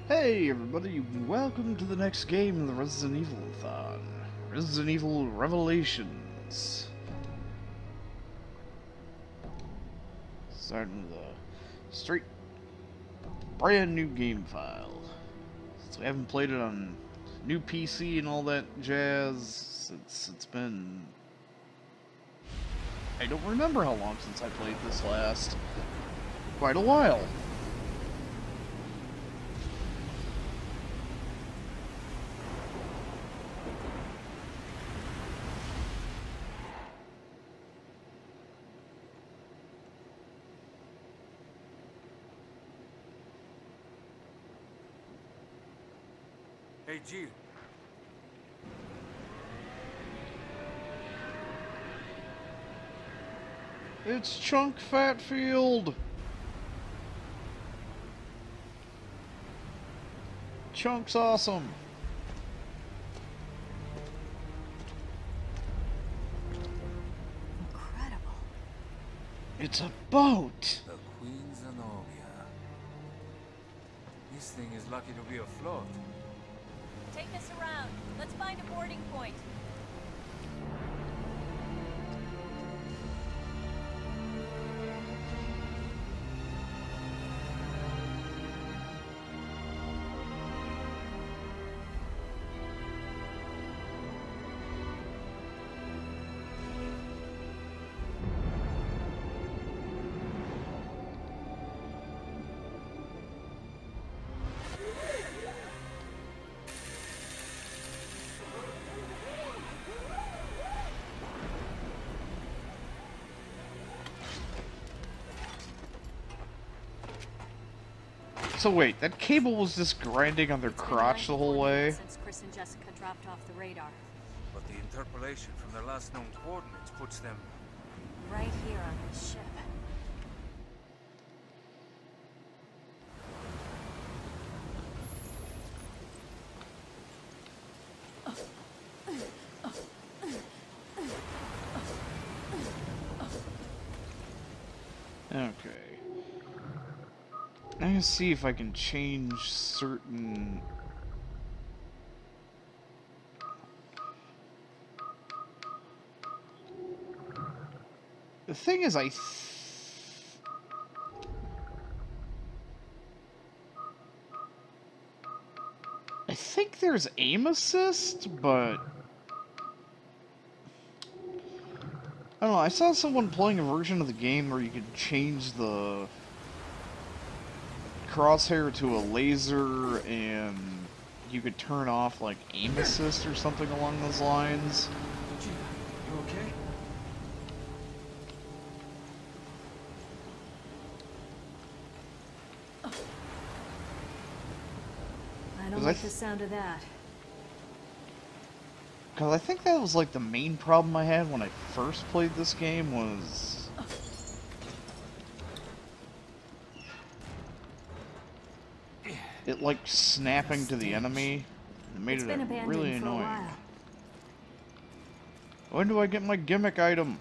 Hey everybody, welcome to the next game in the Resident Evil-a-thon. Resident Evil Revelations. Starting with a straight, brand new game file. Since we haven't played it on new PC and all that jazz, since it's been... I don't remember how long since I played this last. Quite a while. Hey, Jill. It's Chunk Fatfield! Chunk's awesome! Incredible. It's a boat! The Queen Zenobia. This thing is lucky to be afloat. Take us around. Let's find a boarding point. So wait, that cable was just grinding on their crotch the whole way? Since Chris and Jessica dropped off the radar. But the interpolation from their last known coordinates puts them... Right here on this ship. Okay. I'm gonna see if I can change certain... The thing is, I think there's aim assist, but... I don't know, I saw someone playing a version of the game where you could change the crosshair to a laser and you could turn off like aim assist or something along those lines. You okay? I don't like the sound of that. Because I think that was like the main problem I had when I first played this game was... it like snapping to the enemy. It made It's it been abandoned really for a annoying. while. When do I get my gimmick item?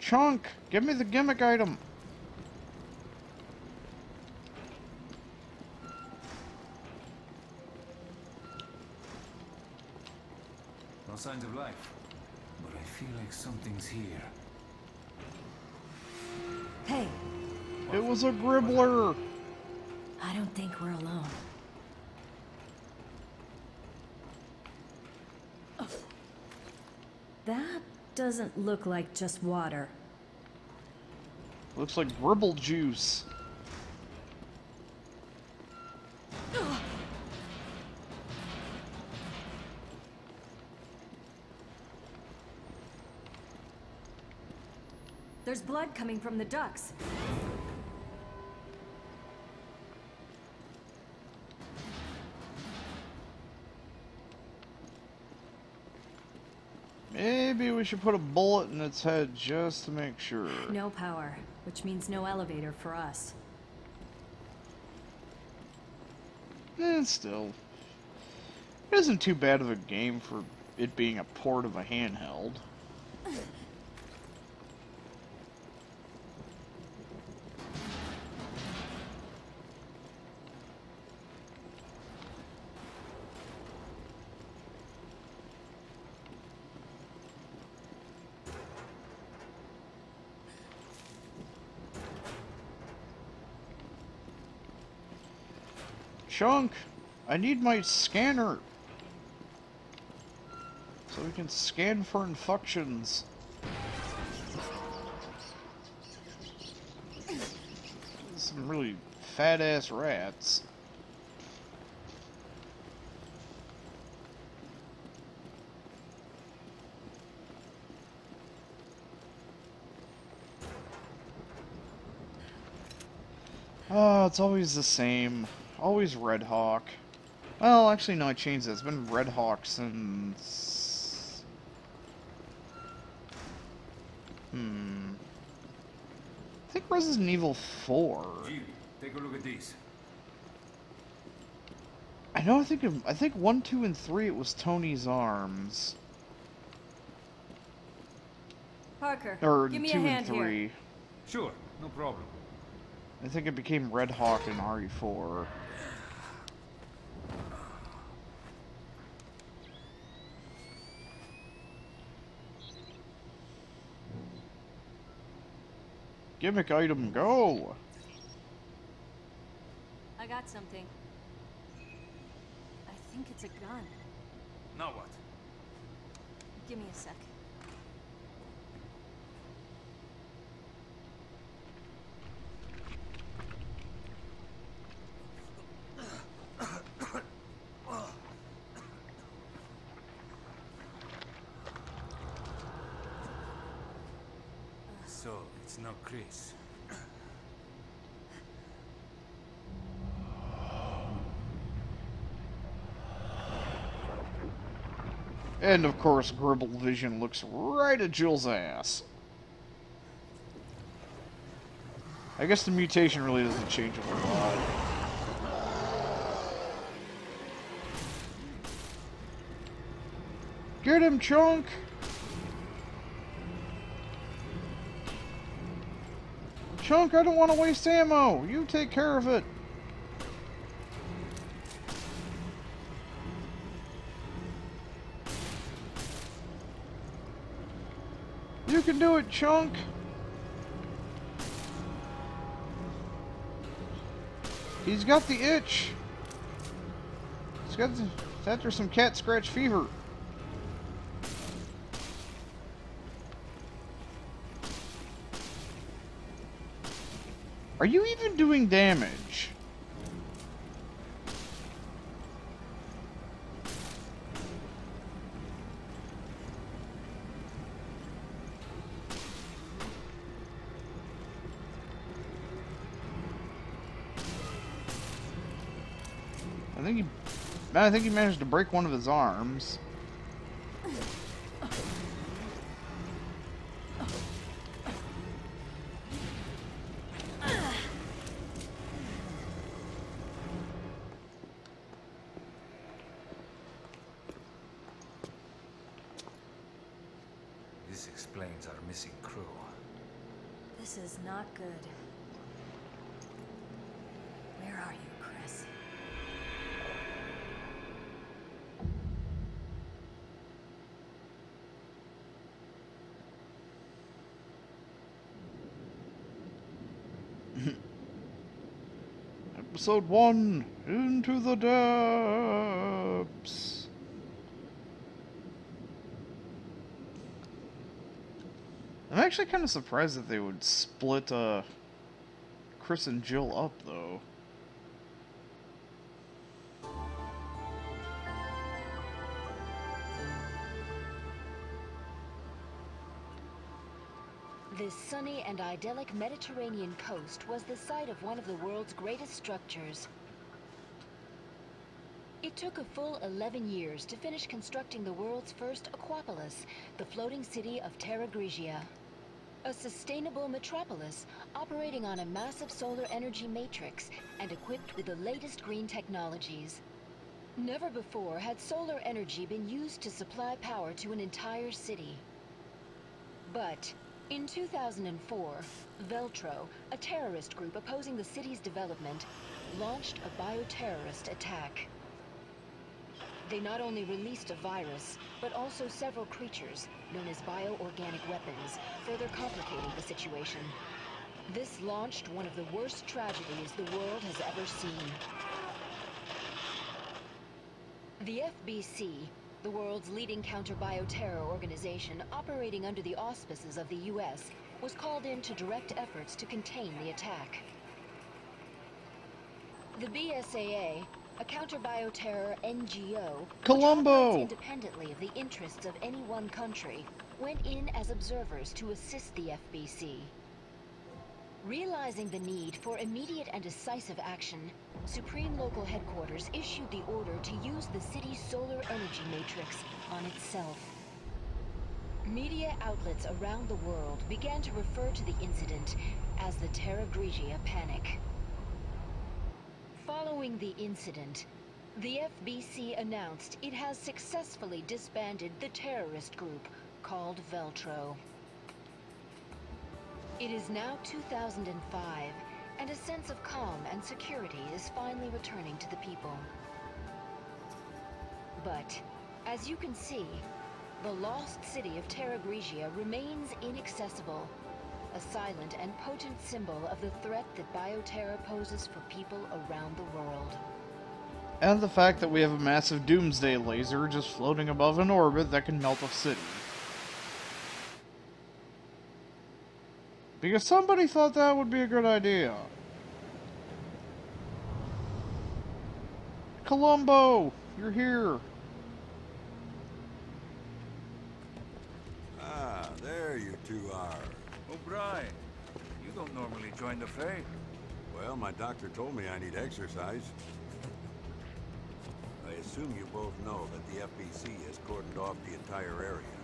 Chunk! Give me the gimmick item! No signs of life. But I feel like something's here. Hey, It was a gribbler! I don't think we're alone. That doesn't look like just water. Looks like gribble juice. There's blood coming from the ducts. Maybe we should put a bullet in its head just to make sure. No power, which means no elevator for us. Still. It isn't too bad of a game for it being a port of a handheld. Chunk, I need my scanner so we can scan for infections. Some really fat-ass rats. Oh, it's always the same. Always Red Hawk. Well, actually, no, I changed it. It's been Red Hawk since... I think Resident Evil 4. Gee, take a look at these. I know, I think 1, 2, and 3 it was Tony's Arms. Parker, Or give me 2 a and hand 3. here. Sure, no problem. I think it became Red Hawk in RE4. Gimmick item, go! I got something. I think it's a gun. Now what? Give me a sec. So, it's not Chris. And of course, Gribble Vision looks right at Jill's ass. I guess the mutation really doesn't change a whole lot. Get him, Chunk! Chunk, I don't want to waste ammo! You take care of it! You can do it, Chunk! He's got the itch! He's after some cat scratch fever. Are you even doing damage? I think he managed to break one of his arms. This explains our missing crew. This is not good. Where are you, Chris? Episode 1, Into the Depths. I'm actually kind of surprised that they would split Chris and Jill up, though. This sunny and idyllic Mediterranean coast was the site of one of the world's greatest structures. It took a full 11 years to finish constructing the world's first Aquapolis, the floating city of Terra Grigia. A sustainable metropolis operating on a massive solar energy matrix and equipped with the latest green technologies. Never before had solar energy been used to supply power to an entire city. But in 2004, Veltro, a terrorist group opposing the city's development, launched a bioterrorist attack. They not only released a virus, but also several creatures, known as bioorganic weapons, further complicating the situation. This launched one of the worst tragedies the world has ever seen. The FBC, the world's leading counter-bioterror organization operating under the auspices of the US, was called in to direct efforts to contain the attack. The BSAA, a counter-bioterror NGO, which operates independently of the interests of any one country, went in as observers to assist the FBC. Realizing the need for immediate and decisive action, Supreme Local Headquarters issued the order to use the city's solar energy matrix on itself. Media outlets around the world began to refer to the incident as the Terra Grigia Panic. Following the incident, the FBC announced it has successfully disbanded the terrorist group called Veltro. It is now 2005, and a sense of calm and security is finally returning to the people. But, as you can see, the lost city of Terra Grigia remains inaccessible, a silent and potent symbol of the threat that bioterror poses for people around the world. And the fact that we have a massive doomsday laser just floating above an orbit that can melt a city. Because somebody thought that would be a good idea. Columbo, you're here. Ah, there you two are. O'Brien, you don't normally join the fray. Well, my doctor told me I need exercise. I assume you both know that the FBC has cordoned off the entire area.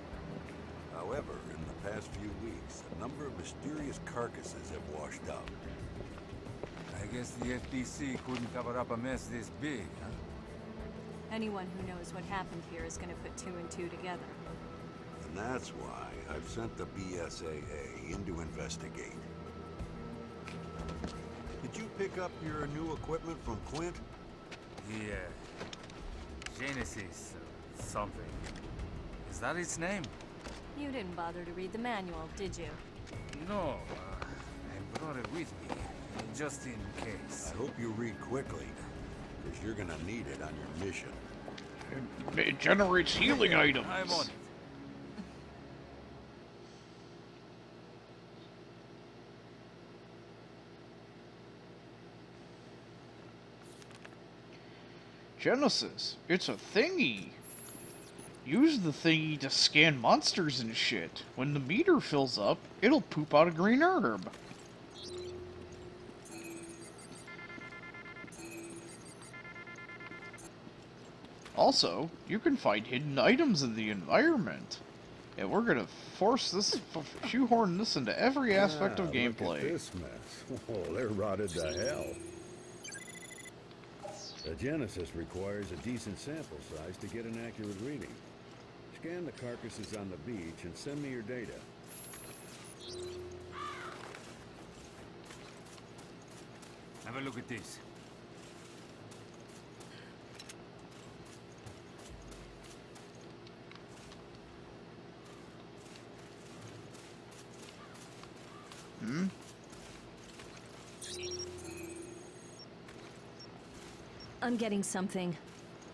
However, in the past few weeks, a number of mysterious carcasses have washed up. I guess the FBC couldn't cover up a mess this big, huh? Anyone who knows what happened here is going to put two and two together. And that's why I've sent the BSAA in to investigate. Did you pick up your new equipment from Quint? The, Genesis something. Is that its name? You didn't bother to read the manual, did you? No, I brought it with me, just in case. I hope you read quickly, because you're gonna need it on your mission. It generates healing items. I'm on it. Genesis, it's a thingy. Use the thingy to scan monsters and shit. When the meter fills up, it'll poop out a green herb. Also, you can find hidden items in the environment. And we're gonna shoehorn this into every aspect of gameplay. Look at this mess. Oh, they're rotted to hell. The Genesis requires a decent sample size to get an accurate reading. Scan the carcasses on the beach and send me your data. Have a look at this. I'm getting something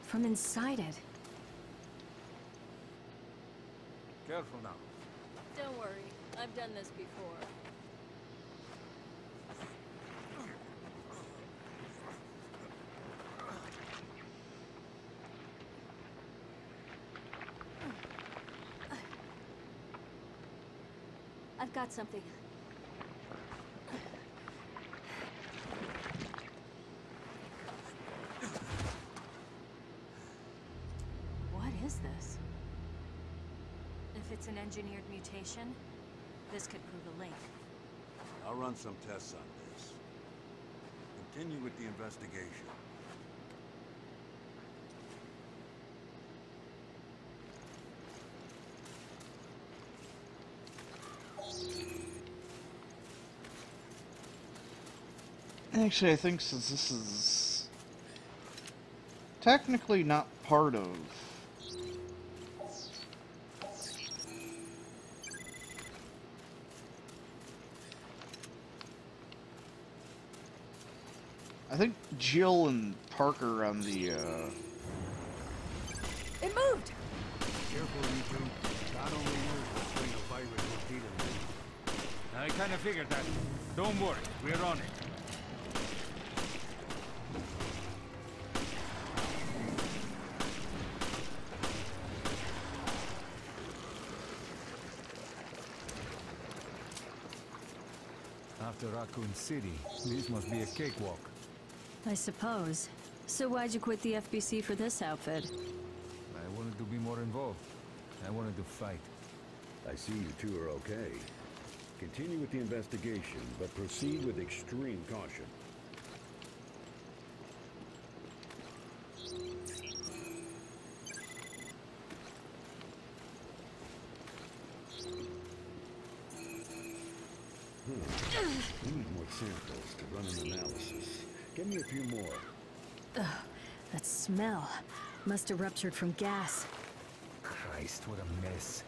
from inside it. Careful now. Don't worry, I've done this before. I've got something. What is this? If it's an engineered mutation, this could prove a link. I'll run some tests on this. Continue with the investigation. Actually, I think since this is technically not part of I think Jill and Parker on the It moved! Careful, you two. God only knows what kind of virus we're dealing with. I kind of figured that. Don't worry, we're on it. After Raccoon City, this must be a cakewalk. I suppose. So why'd you quit the FBC for this outfit? I wanted to be more involved. I wanted to fight. I see you two are okay. Continue with the investigation, but proceed with extreme caution. We need more samples to run an analysis. Give me a few more. Ugh, that smell. Must have ruptured from gas. Christ, what a mess.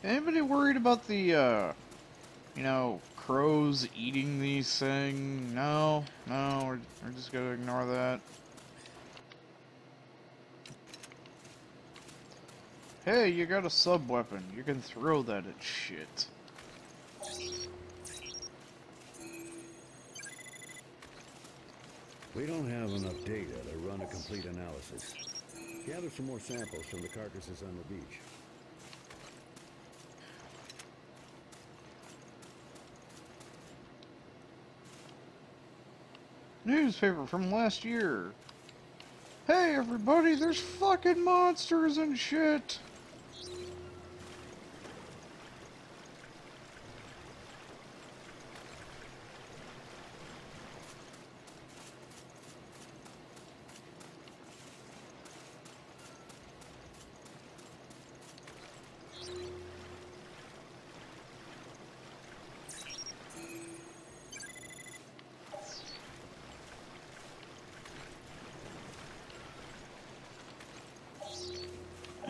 Anybody worried about the, you know, crows eating these things? No? No, we're just gonna ignore that. Hey, you got a sub-weapon. You can throw that at shit. We don't have enough data to run a complete analysis. Gather some more samples from the carcasses on the beach. Newspaper from last year. Hey everybody, there's fucking monsters and shit!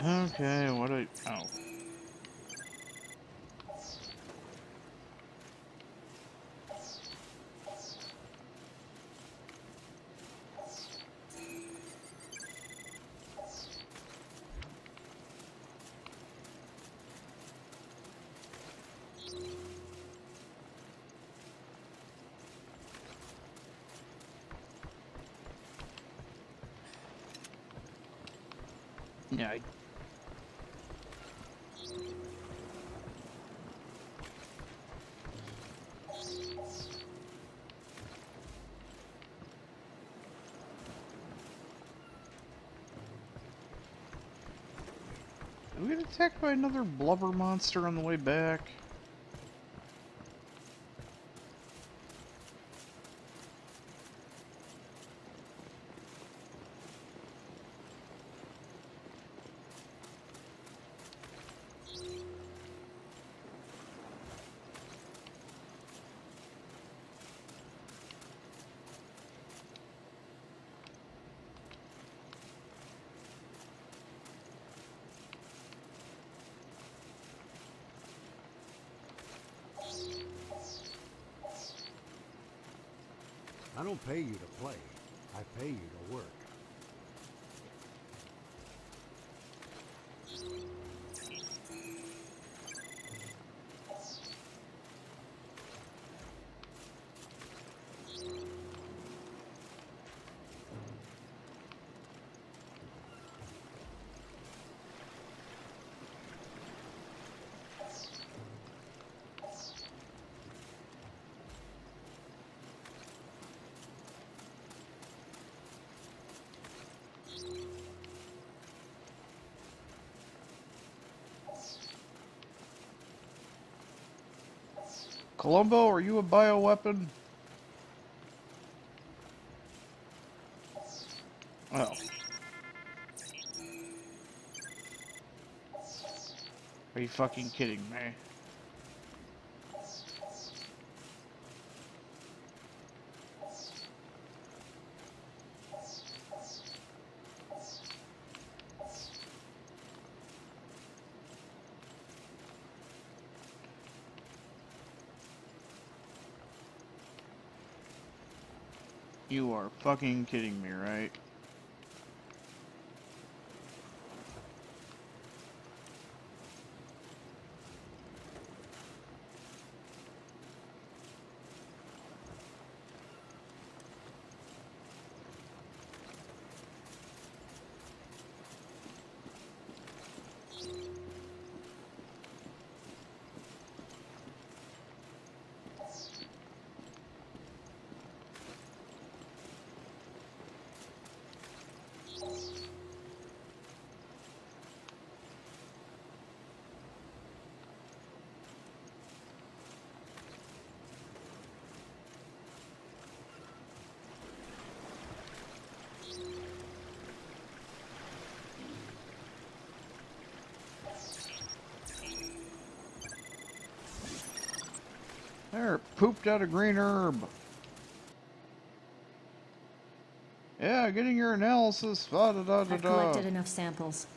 Okay, what do I... Oh. Yeah, Did we get attacked by another blubber monster on the way back? I don't pay you to play. I pay you to work. Columbo, are you a bioweapon? Oh. Are you fucking kidding me? You are fucking kidding me, right? There, pooped out a green herb. Yeah, getting your analysis. Da, da, da, da, I've da. collected enough samples.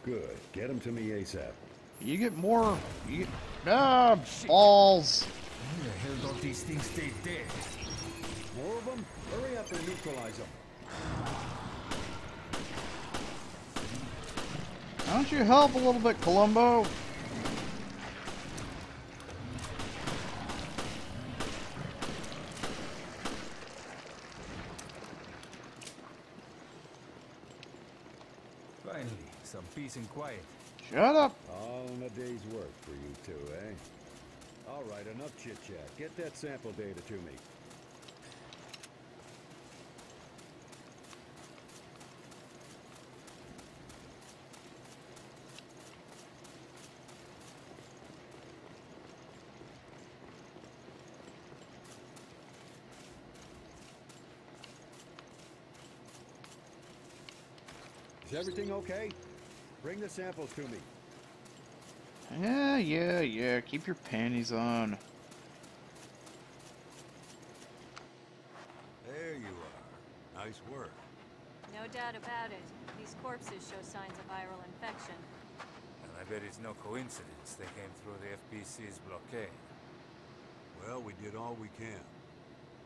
Good. Get them to me ASAP. You get more. You get, ah, balls. Where the hell don't these things stay dead? More of them? Hurry up and neutralize them. Why don't you help a little bit, Columbo? Finally, some peace and quiet. Shut up. All in a day's work for you two, eh? All right, enough chit-chat. Get that sample data to me. Is everything okay? Bring the samples to me. Yeah. Keep your panties on. There you are. Nice work. No doubt about it. These corpses show signs of viral infection. And I bet it's no coincidence they came through the FBC's blockade. Well, we did all we can.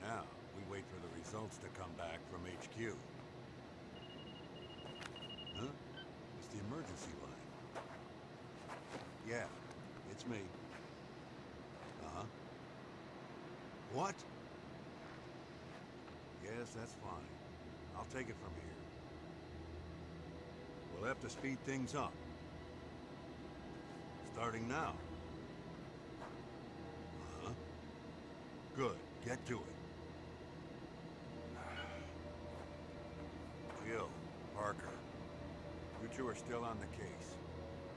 Now, we wait for the results to come back from HQ. Huh? It's the emergency line. Yeah, it's me. Uh-huh. What? Yes, that's fine. I'll take it from here. We'll have to speed things up. Starting now. Uh-huh. Good. Get to it. Jill, Parker. You two are still on the case.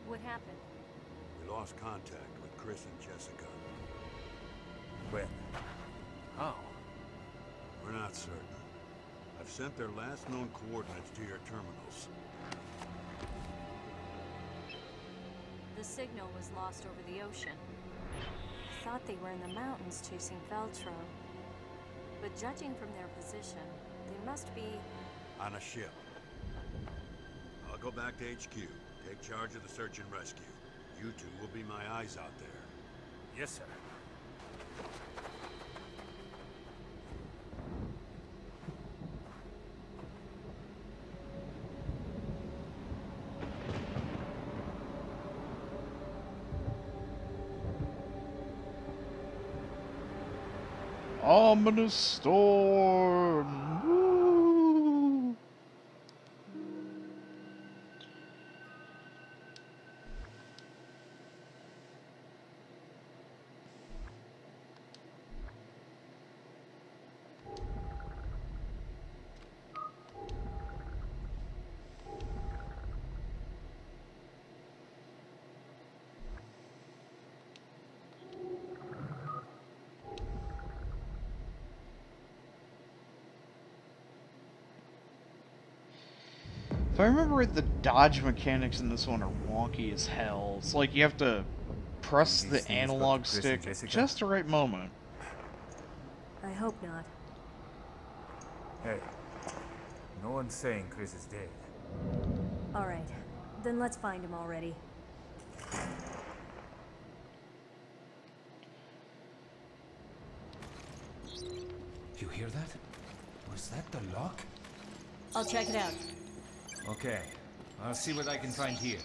What happened? We lost contact with Chris and Jessica. When? How? We're not certain. I've sent their last known coordinates to your terminals. The signal was lost over the ocean. I thought they were in the mountains chasing Veltro. But judging from their position, they must be... On a ship. I'll go back to HQ. Take charge of the search and rescue. You two will be my eyes out there. Yes, sir. Ominous storm. Woo. If I remember right, the dodge mechanics in this one are wonky as hell. It's like you have to press the analog stick at just the right moment. I hope not. Hey, no one's saying Chris is dead. Alright, then let's find him already. You hear that? Was that the lock? I'll check it out. Okay. I'll see what I can find here.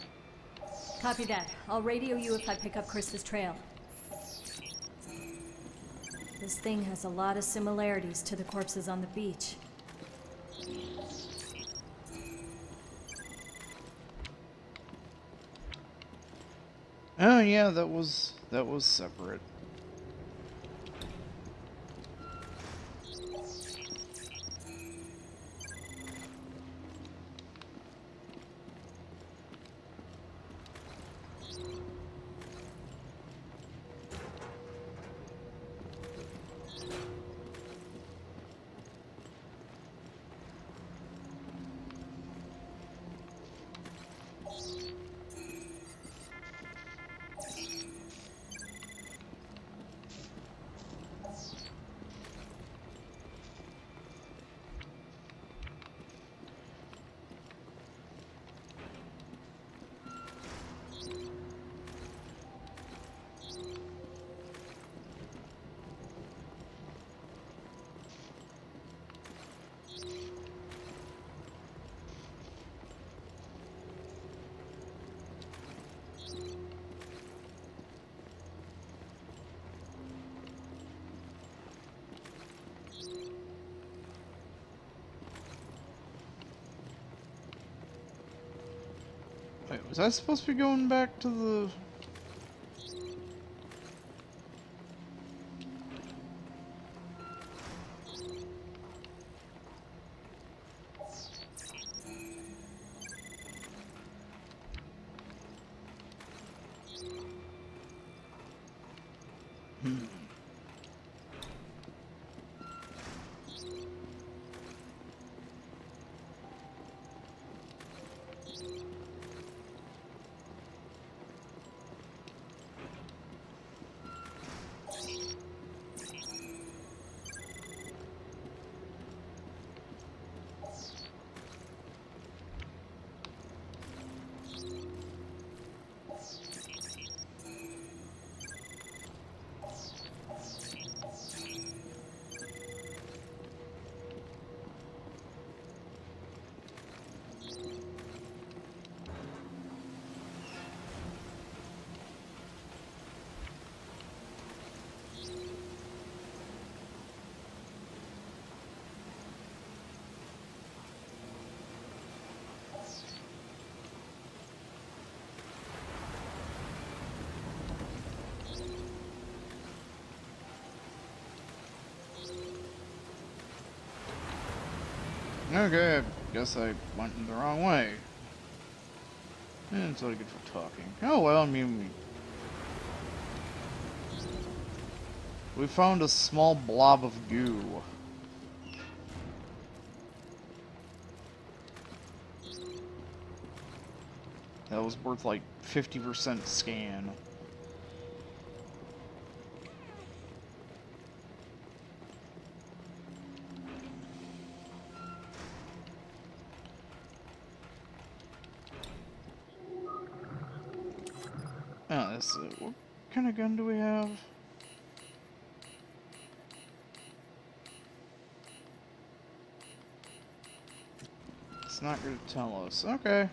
Copy that. I'll radio you if I pick up Chris's trail. This thing has a lot of similarities to the corpses on the beach. Oh yeah, that was separate. Wait, was I supposed to be going back to the... Okay, I guess I went in the wrong way. And it's only good for talking. Oh well, I mean, we found a small blob of goo. That was worth like 50% scan. Oh, that's it. What kind of gun do we have? It's not going to tell us. Okay.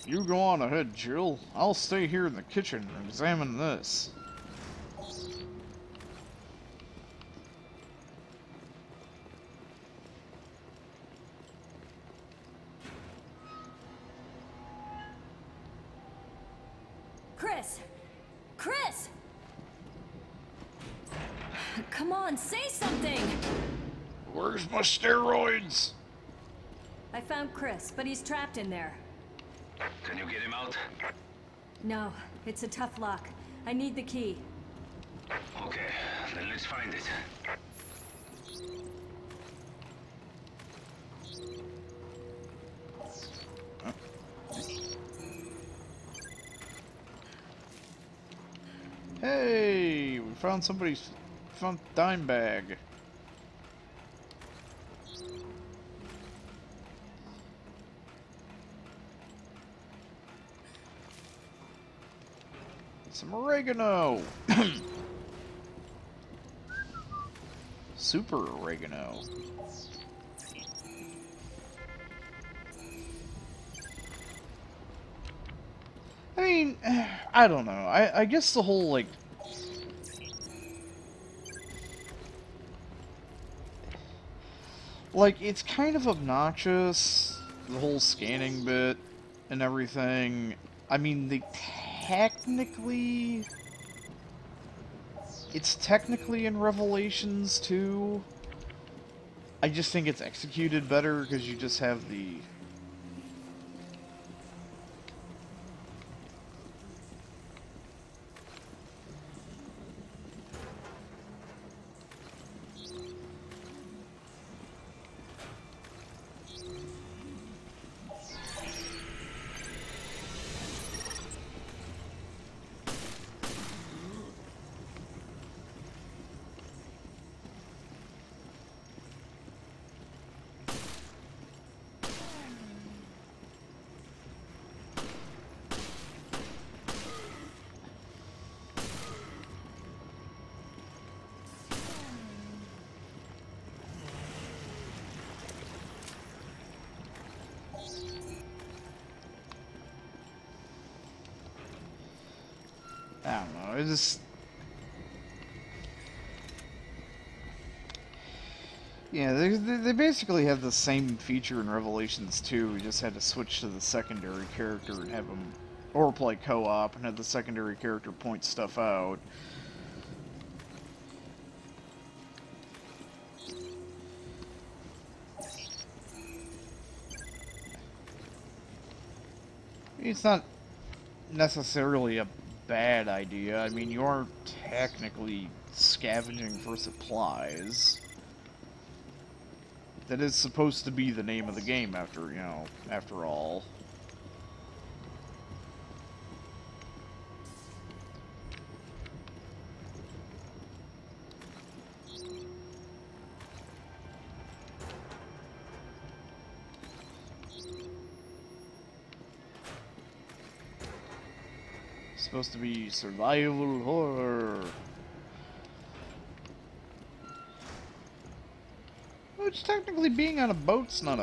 You go on ahead, Jill. I'll stay here in the kitchen and examine this. Chris! Chris! Come on, say something! Where's my steroids? I found Chris, but he's trapped in there. Can you get him out? No, it's a tough lock. I need the key. Okay, then let's find it. Hey, we found somebody's dime bag. Some oregano. Super oregano. I mean, I don't know. I guess the whole, like, it's kind of obnoxious, the whole scanning bit and everything. I mean, it's technically in Revelations too. I just think it's executed better because you just have the... I don't know, it just... Yeah, they basically have the same feature in Revelations 2, we just had to switch to the secondary character and have them... Or play co-op and have the secondary character point stuff out. It's not necessarily a bad idea. I mean, you are technically scavenging for supplies. That is supposed to be the name of the game after all. Supposed to be survival horror. Which technically being on a boat's not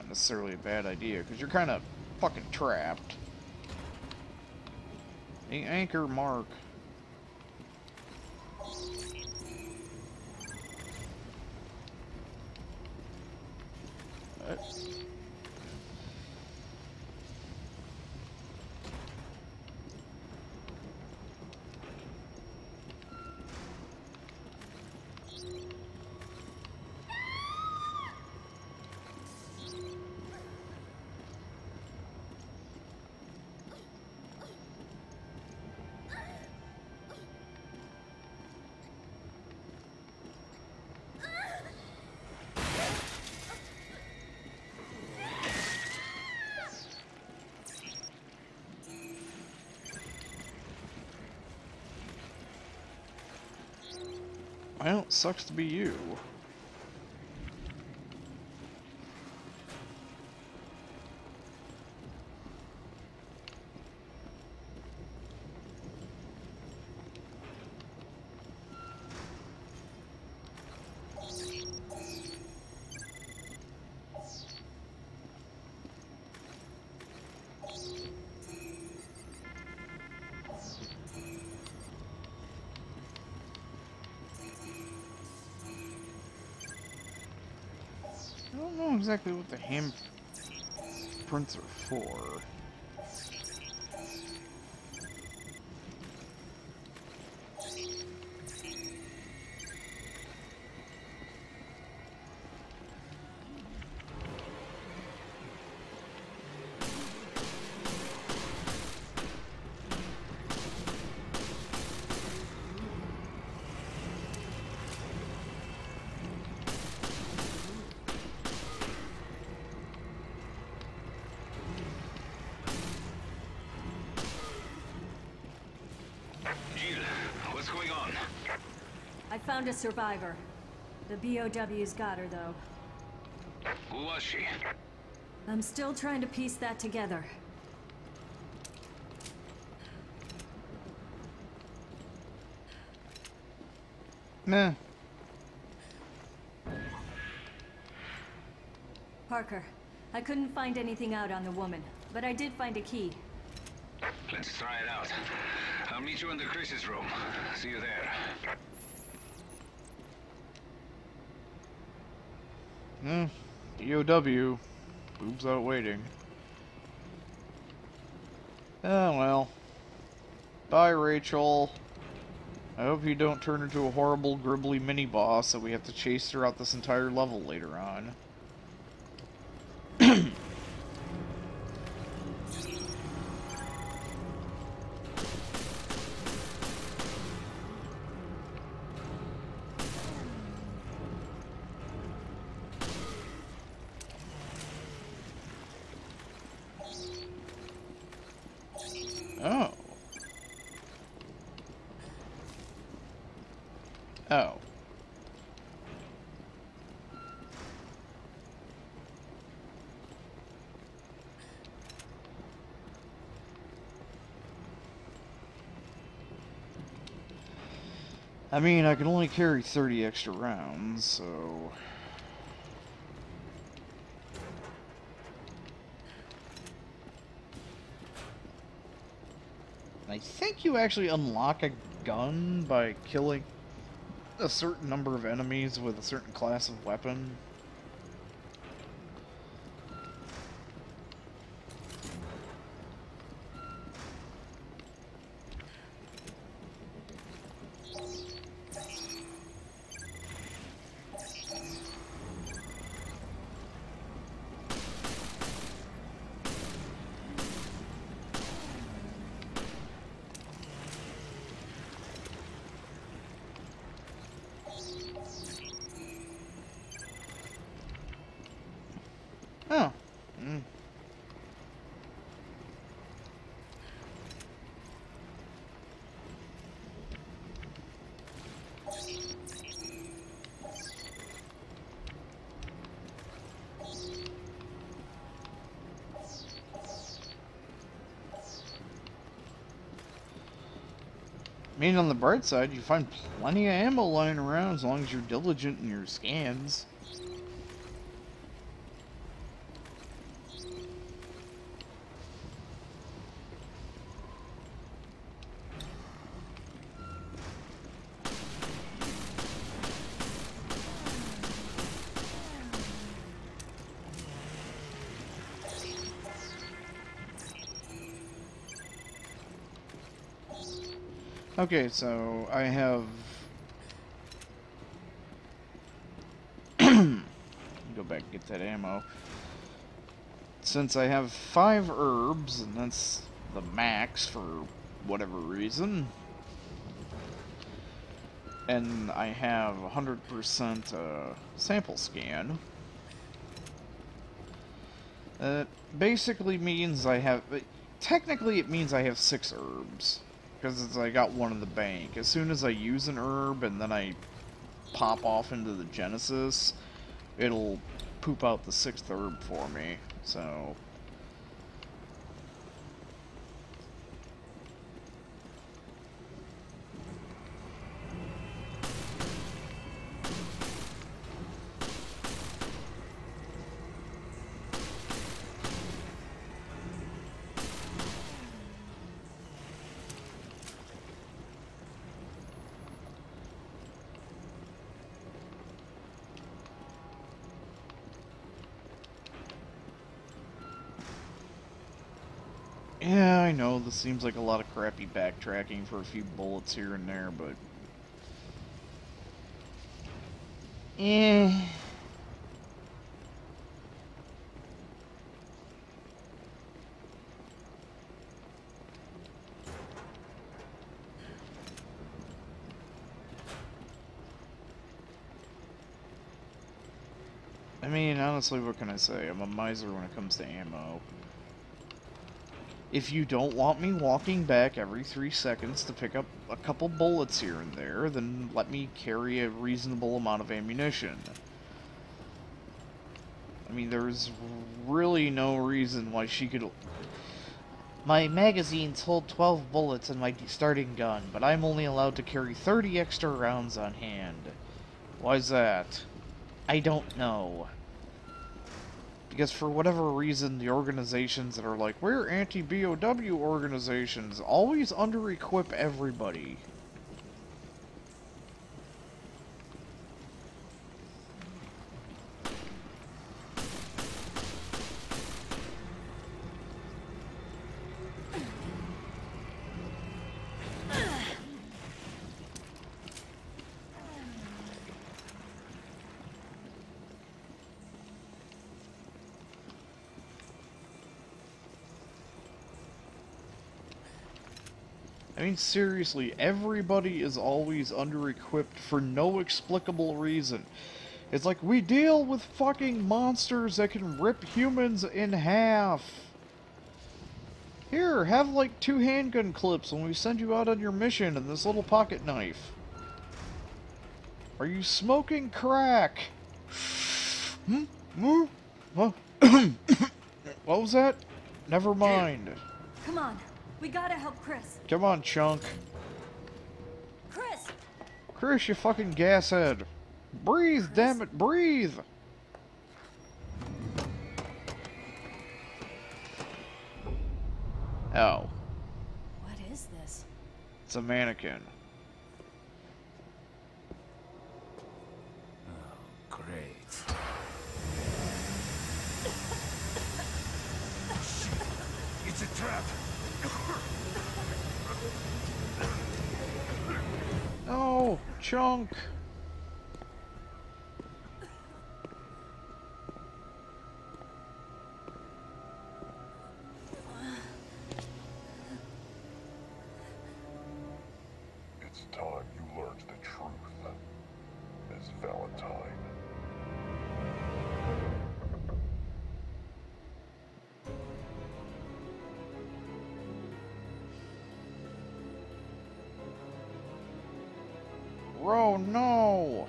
necessarily a bad idea, because you're kind of fucking trapped. Anchor mark. Well, it sucks to be you. I don't know exactly what the handprints are for. Jill, what's going on? I found a survivor. The BOW's got her, though. Who was she? I'm still trying to piece that together. Nah. Parker, I couldn't find anything out on the woman, but I did find a key. Let's try it out. I'll meet you in the Chris's room. See you there. DOW. Boobs out waiting. Oh well. Bye, Rachel. I hope you don't turn into a horrible, gribbly mini-boss that we have to chase throughout this entire level later on. Oh. Oh. I mean, I can only carry 30 extra rounds, so... I think you actually unlock a gun by killing a certain number of enemies with a certain class of weapon. Oh. Mm. I mean, on the bright side, you find plenty of ammo lying around as long as you're diligent in your scans. Okay, so I have... go back and get that ammo. Since I have 5 herbs, and that's the max for whatever reason, and I have 100% sample scan, basically means I have... Technically, it means I have 6 herbs. Because I got one in the bank. As soon as I use an herb and then I pop off into the Genesis, it'll poop out the 6th herb for me. So... yeah, I know, this seems like a lot of crappy backtracking for a few bullets here and there, but... I mean, honestly, what can I say? I'm a miser when it comes to ammo. If you don't want me walking back every 3 seconds to pick up a couple bullets here and there, then let me carry a reasonable amount of ammunition. I mean, there's really no reason why she could... My magazines hold 12 bullets in my starting gun, but I'm only allowed to carry 30 extra rounds on hand. Why's that? I don't know. Because for whatever reason, the organizations that are like, we're anti-BOW organizations, always under-equip everybody. I mean, seriously, everybody is always under-equipped for no explicable reason. It's like, we deal with fucking monsters that can rip humans in half. Here, have like 2 handgun clips when we send you out on your mission and this little pocket knife. Are you smoking crack? What was that? Never mind. Come on, we gotta help Chris. Come on, Chunk. Chris! Chris, you fucking gashead. Breathe, damn it, breathe! Oh. What is this? It's a mannequin. Oh, great. It's a trap. No, Chunk. It's time you learned the truth, Miss Valentine. Oh no!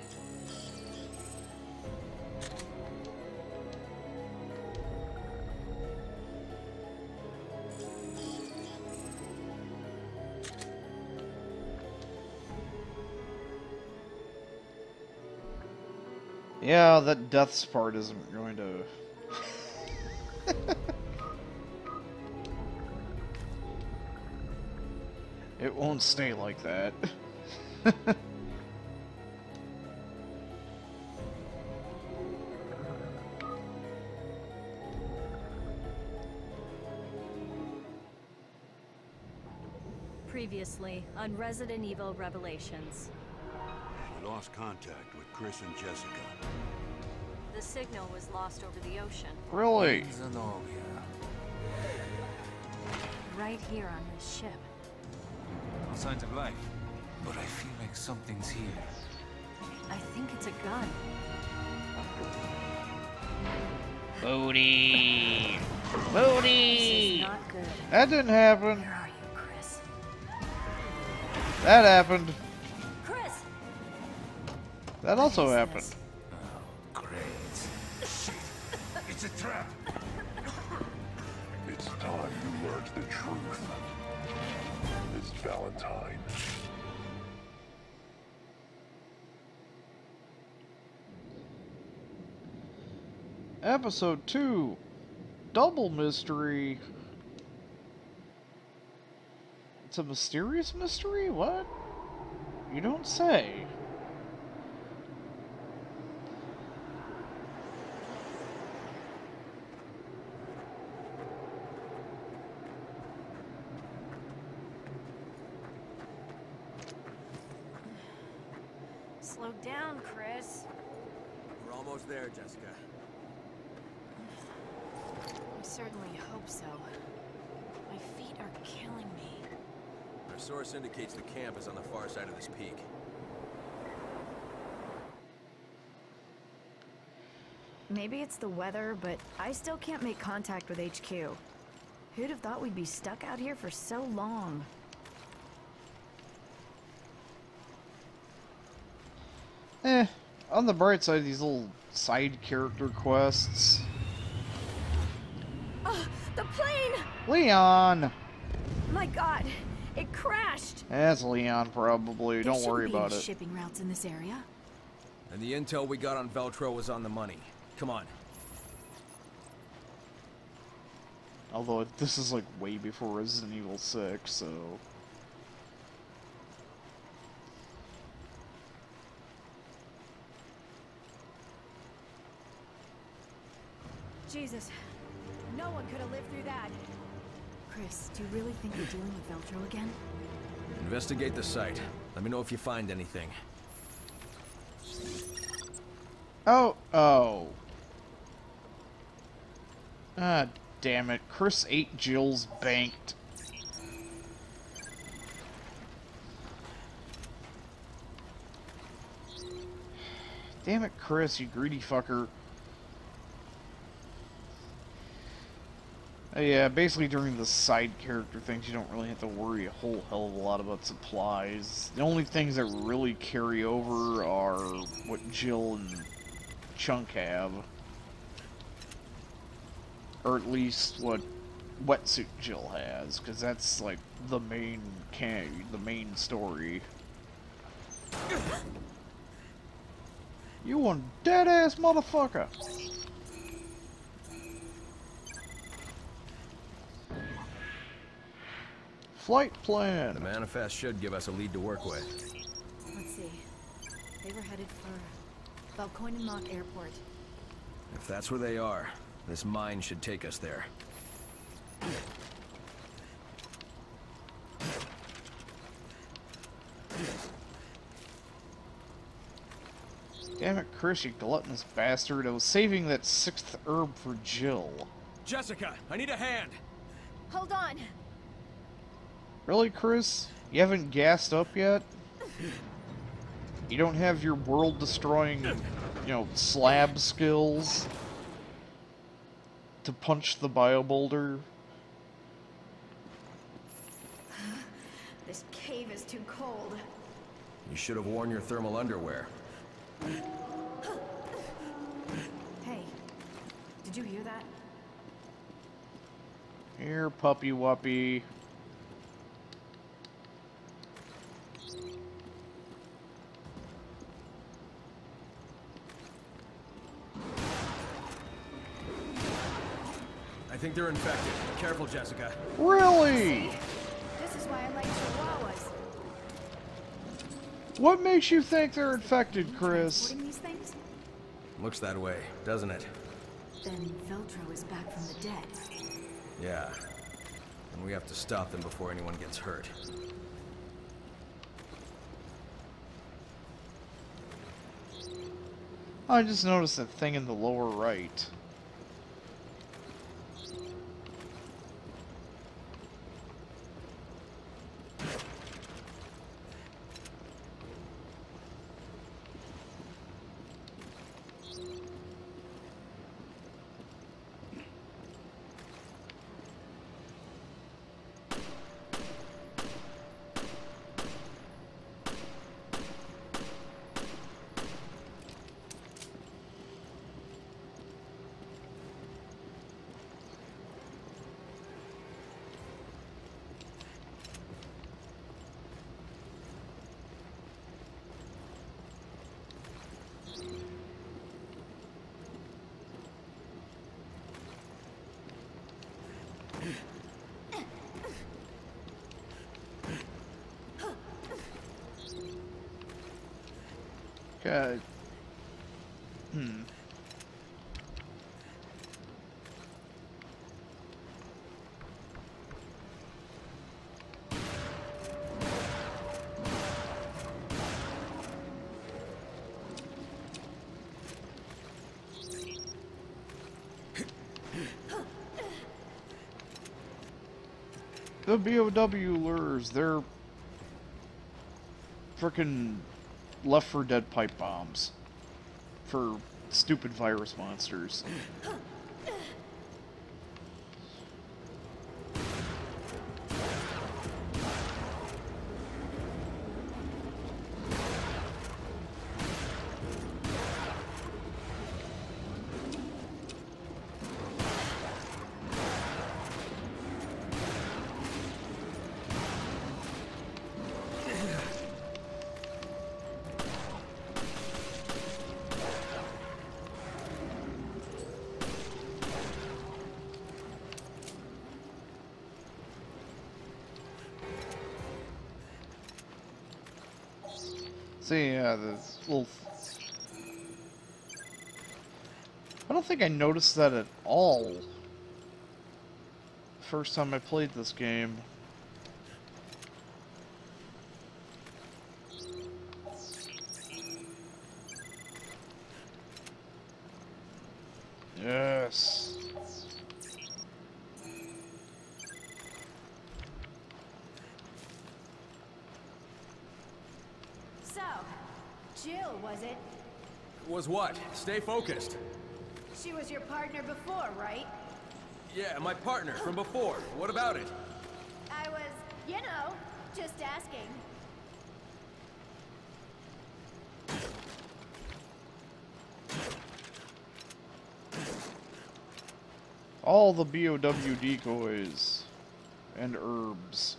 Yeah, that deaths part isn't going to... It won't stay like that. Previously on Resident Evil Revelations. We lost contact with Chris and Jessica. The signal was lost over the ocean. Really? Right here on this ship. No signs of life. But I feel like something's here. I think it's a gun. Booty! This Booty! is not good. That didn't happen. Where are you, Chris? That happened. Chris! That also What is happened. this? Oh, great. Shit! It's a trap! It's time you learned the truth, Miss Valentine. Episode 2. Double mystery. It's a mysterious mystery? What? You don't say. Slow down, Chris. We're almost there, Jessica. I certainly hope so. My feet are killing me. Our source indicates the camp is on the far side of this peak. Maybe it's the weather, but I still can't make contact with HQ. Who'd have thought we'd be stuck out here for so long? On the bright side, these little side character quests. The plane! Leon! My god, it crashed! That's Leon, probably. Don't worry about it. Shipping routes in this area. And the intel we got on Veltro was on the money. Come on. Although this is like way before Resident Evil 6, so... Jesus, no one could have lived through that. Chris, do you really think we're dealing with Veltro again? Investigate the site. Let me know if you find anything. Oh. Ah, damn it. Chris ate Jill's banked. Damn it, Chris, you greedy fucker. Yeah, basically during the side character things, you don't really have to worry a whole hell of a lot about supplies. The only things that really carry over are what Jill and Chunk have. Or at least what Wetsuit Jill has, because that's like the main story. You one dead-ass motherfucker! Flight plan! The manifest should give us a lead to work with. Let's see. They were headed for Valkoinen Airport. If that's where they are, this mine should take us there. Damn it, Chris, you gluttonous bastard. I was saving that 6th herb for Jill. Jessica, I need a hand! Hold on! Really, Chris? You haven't gassed up yet? You don't have your world-destroying, slab skills to punch the bioboulder? This cave is too cold. You should have worn your thermal underwear. Hey, did you hear that? Here, puppy wuppy. I think they're infected. Careful, Jessica. Really? This is why I like chihuahuas. What makes you think they're infected, Chris? Transporting these things? Looks that way, doesn't it? Then Veltro is back from the dead. Yeah. And we have to stop them before anyone gets hurt. I just noticed that thing in the lower right. Okay. The BOW lures, they're frickin' Left 4 Dead pipe bombs for stupid virus monsters. See, yeah, this little... I don't think I noticed that at all. First time I played this game. Yes. So, Jill, was it? Was what? Stay focused. She was your partner before, right? Yeah, my partner from before. What about it? I was, you know, just asking. All the BOW decoys and herbs.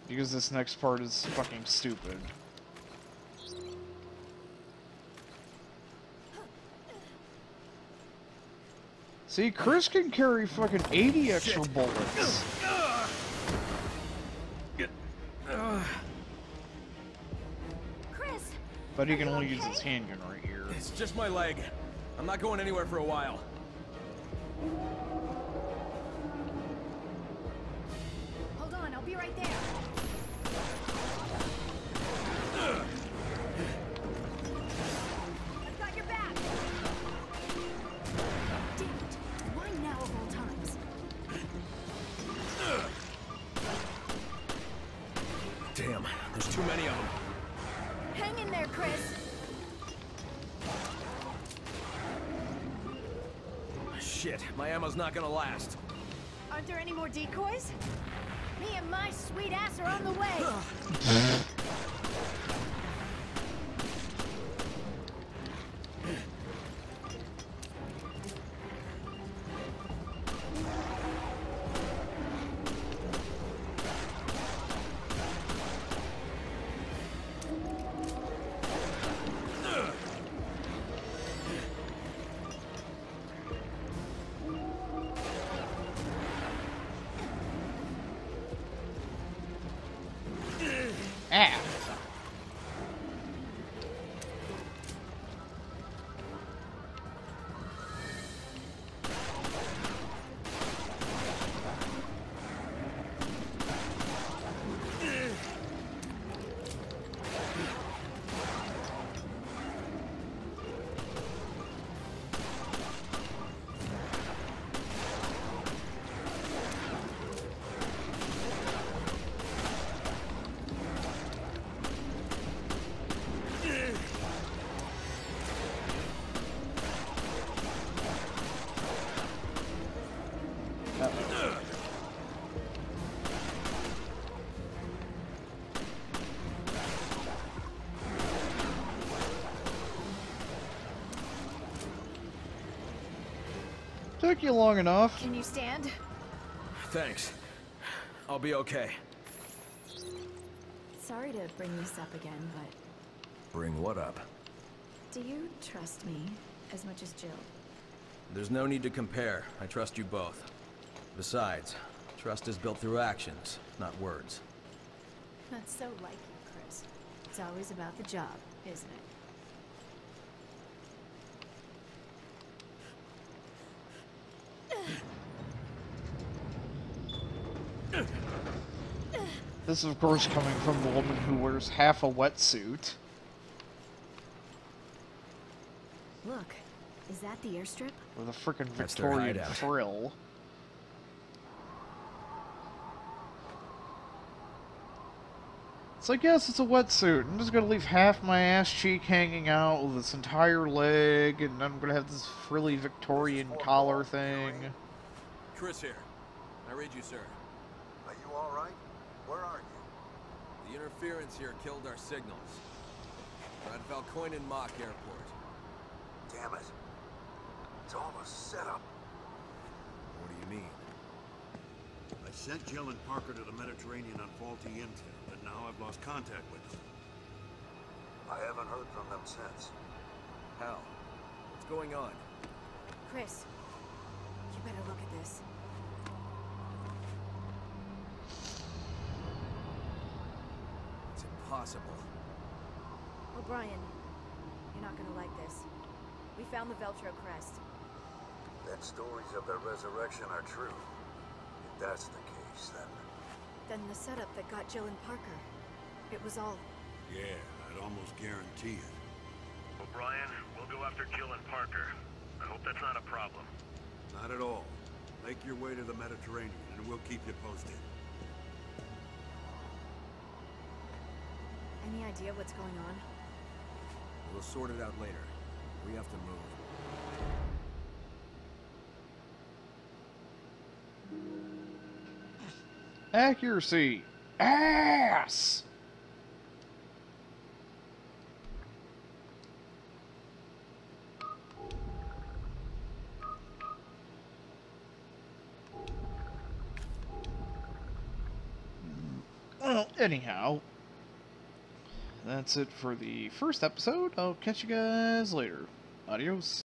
Because this next part is fucking stupid. See, Chris can carry fucking 80 extra bullets. Chris! But he can only use his handgun right here. It's just my leg. I'm not going anywhere for a while. Hold on, I'll be right there. I've got your back! Damn it! Why now of all times? Damn, there's too many of them. Hang in there, Chris! Shit, my ammo's not gonna last. Aren't there any more decoys? Me and my sweet ass are on the way! Ah! Took you long enough. Can you stand? Thanks. I'll be okay. Sorry to bring this up again, but Bring what up? do you trust me as much as Jill? There's no need to compare. I trust you both. Besides, trust is built through actions, not words. That's so like you, Chris. It's always about the job, isn't it? This is, of course, coming from the woman who wears half a wetsuit. Look, is that the airstrip? With a frickin' That's their Victorian hideout. frill. It's like, yes, it's a wetsuit. I'm just gonna leave half my ass cheek hanging out with this entire leg, and I'm gonna have this frilly Victorian collar thing. Chris here. I read you, sir. Are you all right? Where are you? The interference here killed our signals. We're at Valcoinen Mock Airport. Damn it. It's all a setup. What do you mean? I sent Jill and Parker to the Mediterranean on faulty intel, but now I've lost contact with them. I haven't heard from them since. How? What's going on? Chris, you better look at this. It's impossible. O'Brien, you're not gonna like this. We found the Veltro crest. Then stories of their resurrection are true. If that's the case, Then the setup that got Jill and Parker. It was all... yeah, I'd almost guarantee it. O'Brien, we'll go after Jill and Parker. I hope that's not a problem. Not at all. Make your way to the Mediterranean, and we'll keep you posted. Any idea what's going on? We'll sort it out later. We have to move. Accuracy. Ass! Well, anyhow, that's it for the first episode. I'll catch you guys later. Adios.